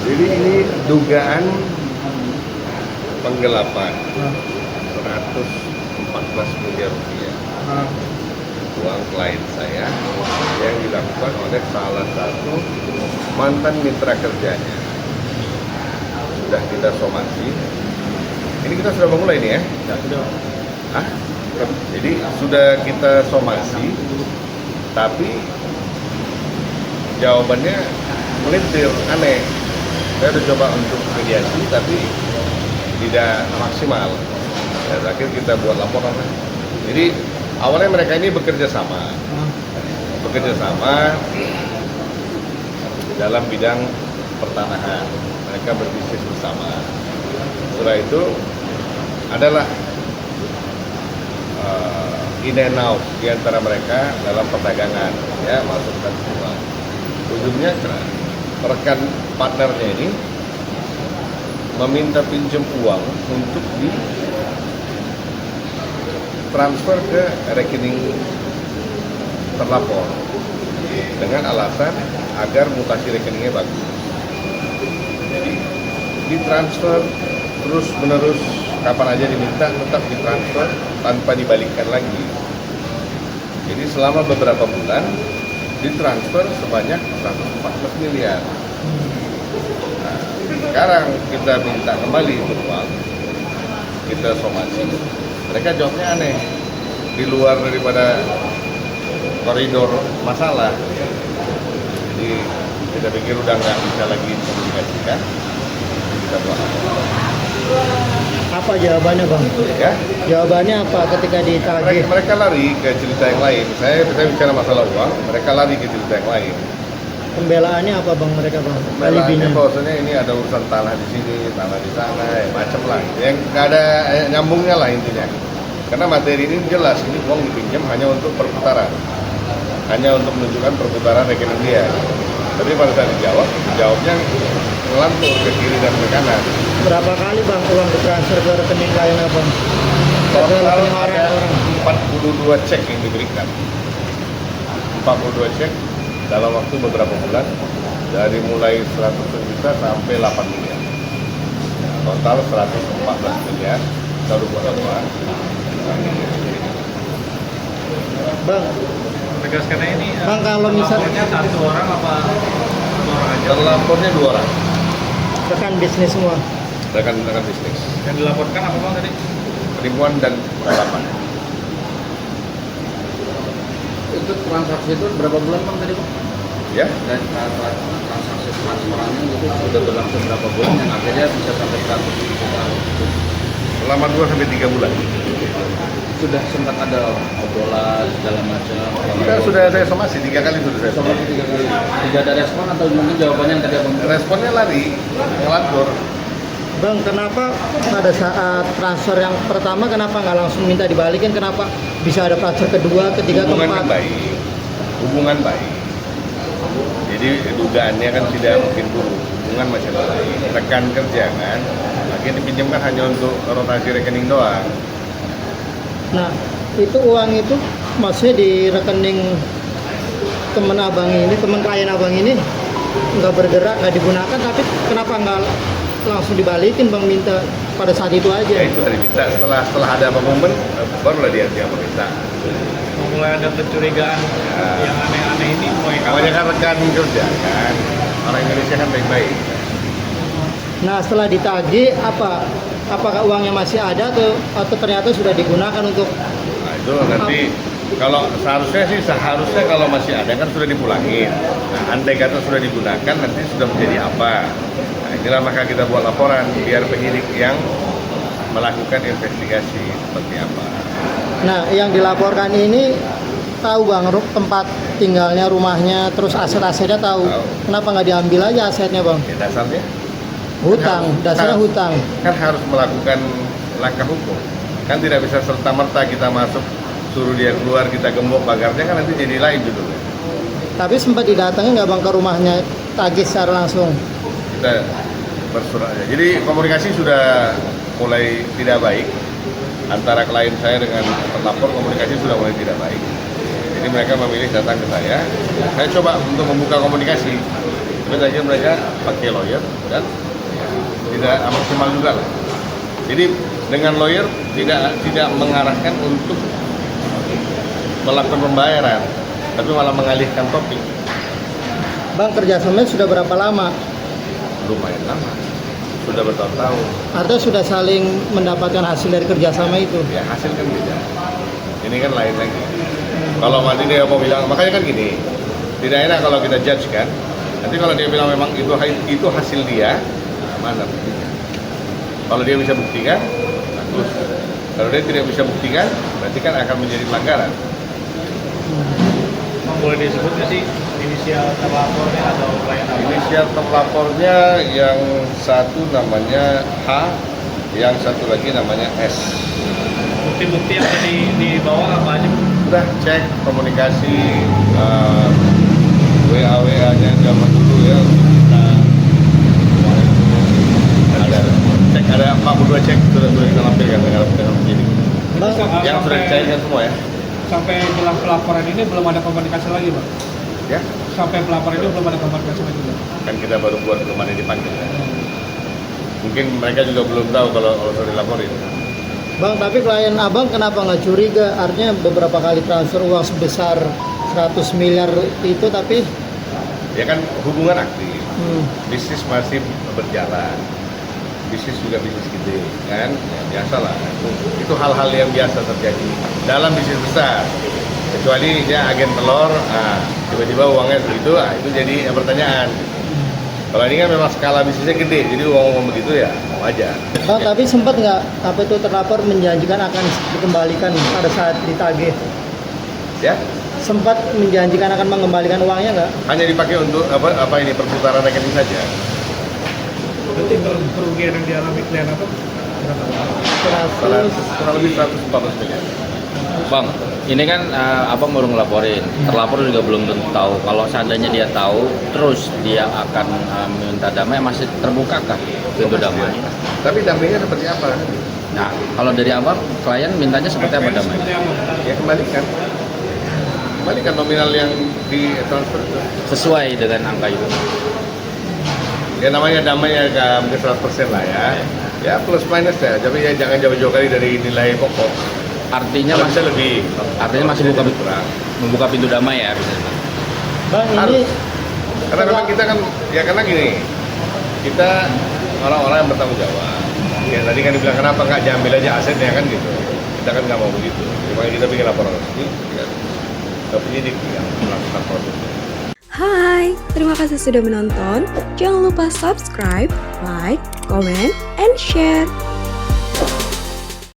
Jadi ini dugaan penggelapan 114 miliar rupiah uang klien saya yang dilakukan oleh salah satu mantan mitra kerjanya. Sudah kita somasi. Ini kita sudah memulai nih ya? Sudah. Hah? Jadi sudah kita somasi, tapi jawabannya melintir, aneh. Saya sudah coba untuk mediasi, tapi tidak maksimal. Dan terakhir kita buat laporan. Jadi awalnya mereka ini bekerja sama dalam bidang pertanahan. Mereka berbisnis bersama. Setelah itu adalah in and out di antara mereka dalam perdagangan, ya, masuk dan keluar. Ujungnya rekan partnernya ini meminta pinjam uang untuk di transfer ke rekening terlapor dengan alasan agar mutasi rekeningnya bagus. Jadi ditransfer terus menerus, kapan aja diminta tetap ditransfer tanpa dibalikkan lagi. Jadi selama beberapa bulan ditransfer sebanyak 114 miliar. Nah, sekarang kita minta kembali itu uang, kita somasi. Mereka jawabnya aneh, di luar daripada koridor masalah. Jadi kita pikir udah nggak bisa lagi komunikasikan, kita buat. Apa jawabannya, Bang? Ya, Jawabannya apa ketika ditagih? mereka lari ke cerita yang lain. Saya bicara masalah uang, mereka lari ke cerita yang lain. Pembelaannya apa, Bang, mereka, Bang? Pembelaannya bahwasanya ini ada urusan tanah di sini, tanah di sana, ya, macam lah. Yang nggak ada nyambungnya lah intinya. Karena materi ini jelas, ini uang dipinjam hanya untuk perputaran, hanya untuk menunjukkan perputaran rekening dia. Tapi pada saat jawabnya ngelantur ke kiri dan ke kanan. Berapa kali, Bang, uang ditransfer ke rekening klien, Bang? Ke Total rekening ada orang-orang. 42 cek yang diberikan. 42 cek dalam waktu beberapa bulan, dari mulai 100 juta sampai 8 miliar. Total 114 miliar, baru buat apa? Bang, Tegaskan ini. Bang, kalau misalnya Satu orang apa satu orang aja? Terlapornya 2 orang, rekan bisnis semua, rekan-rekan bisnis, Yang dilaporkan apa bang tadi? penipuan dan penggelapan. Itu transaksi itu berapa bulan bang tadi bang? Ya, Dan transaksi transferannya itu sudah berlangsung berapa bulan yang akhirnya bisa sampai 100 juta? selama 2 sampai 3 bulan. Sudah sempat ada obrolan segala macam. Sudah saya somasi 3 kali sudah saya somasi. Somasi 3 kali. Tidak ada respon atau mungkin jawabannya yang tadi abang? Responnya lari, ngelantur. Bang. Kenapa pada saat transfer yang pertama kenapa nggak langsung minta dibalikin? Kenapa bisa ada transfer kedua, ketiga, Hubungan keempat? hubungan baik. Jadi dugaannya kan tidak mungkin buruk, hubungan masih baik. Rekan kerja kan, akhirnya dipinjamkan hanya untuk rotasi rekening doang. Nah, itu uang itu maksudnya di rekening teman abang ini, teman klien abang ini nggak bergerak, nggak digunakan, tapi kenapa nggak langsung dibalikin, Bang, minta pada saat itu aja? Ya itu tadi minta, setelah ada momen barulah dia minta. Mulai ada kecurigaan yang aneh-aneh ini mulai Namanya kan rekan kerja kan, orang Indonesia kan baik-baik. Nah, setelah ditagih apakah uangnya masih ada atau ternyata sudah digunakan untuk Nah itu nanti kalau seharusnya kalau masih ada kan sudah dipulangin. Nah andai kata sudah digunakan nanti sudah menjadi apa? Nah inilah maka kita buat laporan biar penyidik yang melakukan investigasi seperti apa. Nah, yang dilaporkan ini tahu, Bang, tempat tinggalnya, rumahnya, terus aset-asetnya tahu. Tahu. Kenapa nggak diambil aja asetnya, Bang? Ya, dasarnya Hutang, dasarnya hutang. kan harus melakukan langkah hukum. Kan tidak bisa serta-merta kita masuk suruh dia keluar, kita gembok pagarnya, kan nanti jadi lain judulnya. Tapi sempat didatangi nggak, Bang, ke rumahnya tagih secara langsung? Kita bersurat aja. Jadi komunikasi sudah mulai tidak baik antara klien saya dengan terlapor, komunikasi sudah mulai tidak baik. Jadi mereka memilih datang ke saya coba untuk membuka komunikasi. Tapi akhirnya mereka pakai lawyer dan tidak maksimal juga lah. Jadi dengan lawyer tidak mengarahkan untuk melakukan pembayaran, tapi malah mengalihkan topik. Bang, kerjasamanya sudah berapa lama? Lumayan lama, sudah bertahun-tahun. Atau sudah saling mendapatkan hasil dari kerjasama itu? Ya hasil kan beda. Ini kan lain lagi. Kalau nanti dia mau bilang, makanya kan gini, tidak enak kalau kita judge kan. Nanti kalau dia bilang memang itu hasil dia, mana buktinya? Kalau dia bisa buktikan, bagus. Kalau dia tidak bisa buktikan, berarti kan akan menjadi pelanggaran. Bang, boleh disebut nggak sih inisial terlapornya atau klien abang? Inisial terlapornya yang satu namanya H, yang satu lagi namanya S. Bukti-bukti yang dibawa apa aja? Udah cek komunikasi WA-nya zaman dulu ya, kita ada 42 cek sudah kita lampirkan dengan penyidik. Bang, Yang sudah dicairkan semua ya. Sampai jelang pelaporan ini belum ada komunikasi lagi, Bang. Ya, Sampai pelaporan ini belum ada komunikasi lagi, Bang. kan kita baru buat kemarin dipanggil ya. Mungkin mereka juga belum tahu kalau sudah dilaporin. Bang, tapi klien abang kenapa nggak curiga? Artinya beberapa kali transfer uang sebesar 100 miliar itu, tapi Ya kan hubungan aktif, hmm, bisnis masih berjalan, bisnis juga bisnis gede kan, ya, biasa lah. Itu hal-hal yang biasa terjadi dalam bisnis besar. Kecuali dia agen telur, tiba-tiba uangnya begitu, itu jadi pertanyaan. Kalau ini kan memang skala bisnisnya gede, jadi uang begitu ya wajar. Bang, tapi sempat nggak apa itu terlapor menjanjikan akan dikembalikan pada saat ditagih? Ya, Sempat menjanjikan akan mengembalikan uangnya nggak? hanya dipakai untuk apa ini perputaran rekening saja. Berarti kerugian yang dialami klien apa? Berapa? Kurang lebih 114 miliar. Bang, ini kan abang baru ngelaporin, terlapor juga belum tentu tahu. Kalau seandainya dia tahu, terus dia akan minta damai, masih terbukakah pintu damai? Tapi damainya seperti apa? Nah, kalau dari abang, klien mintanya seperti apa damai? Seperti apa? Ya kembalikan nominal yang ditransfer itu. Sesuai dengan angka itu. Ya namanya damai ya mungkin 100% lah ya. Ya plus minus ya, tapi ya jangan jauh-jauh kali dari nilai pokok. Artinya Kalau masih bisa lebih. artinya masih Kalau buka bisa kurang. membuka pintu damai ya harusnya. Bang, ini Harus. Karena memang kita kan ya karena gini, kita orang-orang yang bertanggung jawab. Ya tadi kan dibilang kenapa nggak diambil aja asetnya kan gitu. Kita kan nggak mau begitu. Makanya kita bikin laporan resmi. Ya. Ke penyidik yang melakukan prosesnya. Hai, terima kasih sudah menonton. Jangan lupa subscribe, like, comment, and share.